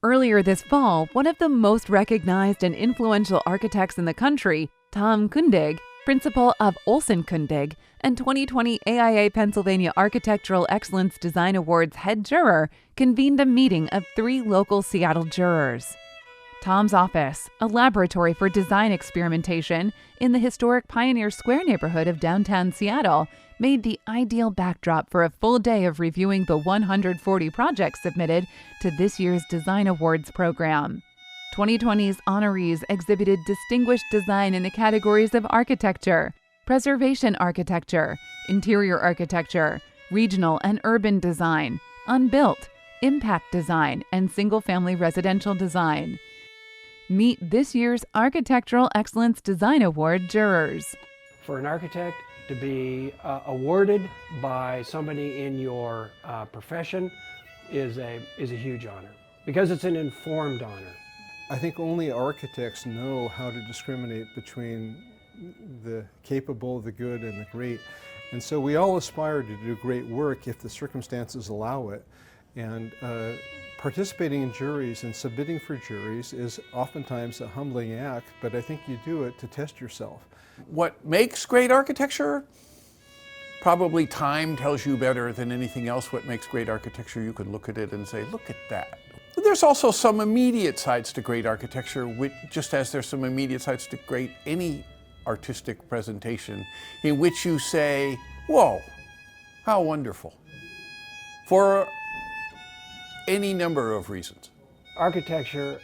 Earlier this fall, one of the most recognized and influential architects in the country, Tom Kundig, principal of Olson Kundig, and 2020 AIA Pennsylvania Architectural Excellence Design Awards head juror, convened a meeting of 3 local Seattle jurors. Tom's office, a laboratory for design experimentation in the historic Pioneer Square neighborhood of downtown Seattle, made the ideal backdrop for a full day of reviewing the 140 projects submitted to this year's Design Awards program. 2020's honorees exhibited distinguished design in the categories of architecture, preservation architecture, interior architecture, regional and urban design, unbuilt, impact design, and single-family residential design. Meet this year's Architectural Excellence Design Award jurors. For an architect to be awarded by somebody in your profession is a huge honor, because it's an informed honor. I think only architects know how to discriminate between the capable, the good, and the great. And so we all aspire to do great work if the circumstances allow it. And participating in juries and submitting for juries is oftentimes a humbling act, but I think you do it to test yourself. What makes great architecture? Probably time tells you better than anything else what makes great architecture. You can look at it and say, look at that. There's also some immediate sides to great architecture, just as there's some immediate sides to any artistic presentation, in which you say, whoa, how wonderful, for any number of reasons. Architecture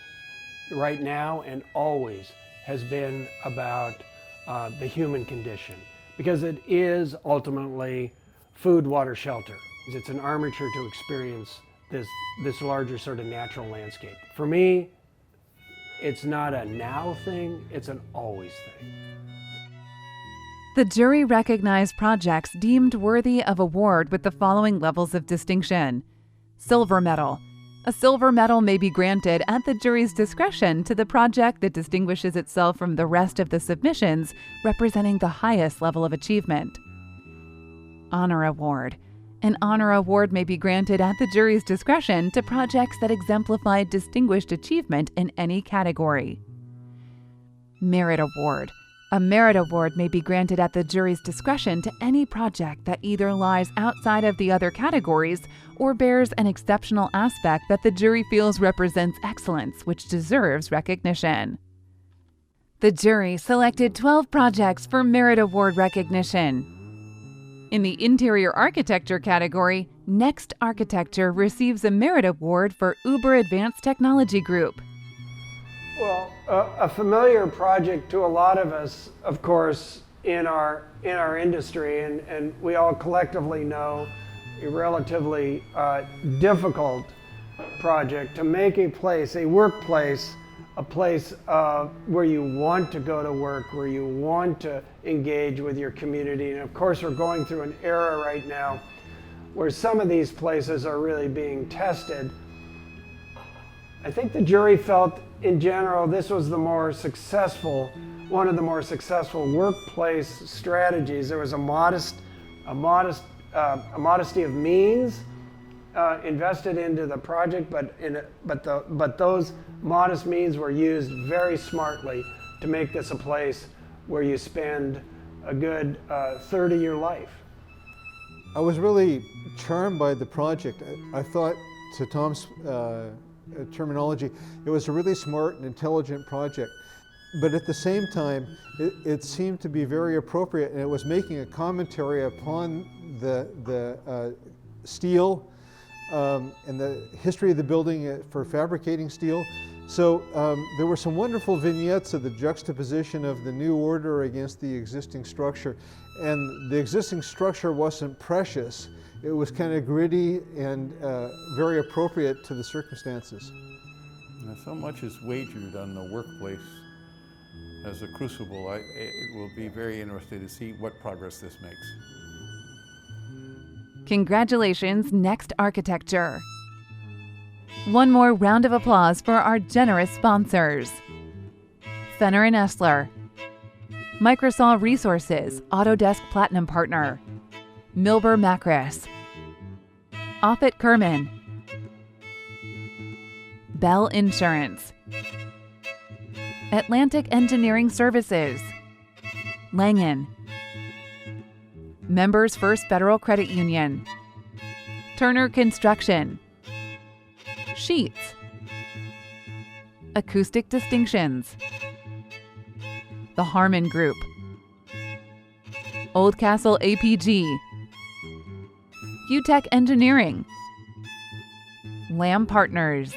right now and always has been about the human condition, because it is ultimately food, water, shelter. It's an armature to experience this larger sort of natural landscape. For me, it's not a now thing, it's an always thing. The jury recognized projects deemed worthy of award with the following levels of distinction. Silver medal. A silver medal may be granted at the jury's discretion to the project that distinguishes itself from the rest of the submissions, representing the highest level of achievement. Honor award. An honor award may be granted at the jury's discretion to projects that exemplify distinguished achievement in any category. Merit award. A merit award may be granted at the jury's discretion to any project that either lies outside of the other categories or bears an exceptional aspect that the jury feels represents excellence, which deserves recognition. The jury selected 12 projects for merit award recognition. In the interior architecture category, Next Architecture receives a merit award for Uber Advanced Technology Group. Well, a familiar project to a lot of us, of course, in our industry, and we all collectively know a relatively difficult project to make a place, a workplace, a place where you want to go to work, where you want to engage with your community. And of course, we're going through an era right now where some of these places are really being tested. I think the jury felt, in general, this was one of the more successful workplace strategies. There was a modesty of means invested into the project, but those modest means were used very smartly to make this a place where you spend a good third of your life. I was really charmed by the project. I thought, to Tom's terminology, it was a really smart and intelligent project. But at the same time, it seemed to be very appropriate, and it was making a commentary upon the steel and the history of the building for fabricating steel. So there were some wonderful vignettes of the juxtaposition of the new order against the existing structure. And the existing structure wasn't precious. It was kind of gritty and very appropriate to the circumstances. Now, so much is wagered on the workplace as a crucible. It will be very interesting to see what progress this makes. Congratulations, Next Architecture. One more round of applause for our generous sponsors. Fenner & Essler, Microsoft Resources, Autodesk Platinum Partner, Milber Macris, Offit Kerman, Bell Insurance, Atlantic Engineering Services, Langen, Members First Federal Credit Union, Turner Construction, Sheets, Acoustic Distinctions, The Harmon Group, Oldcastle APG, UTech Engineering, Lamb Partners.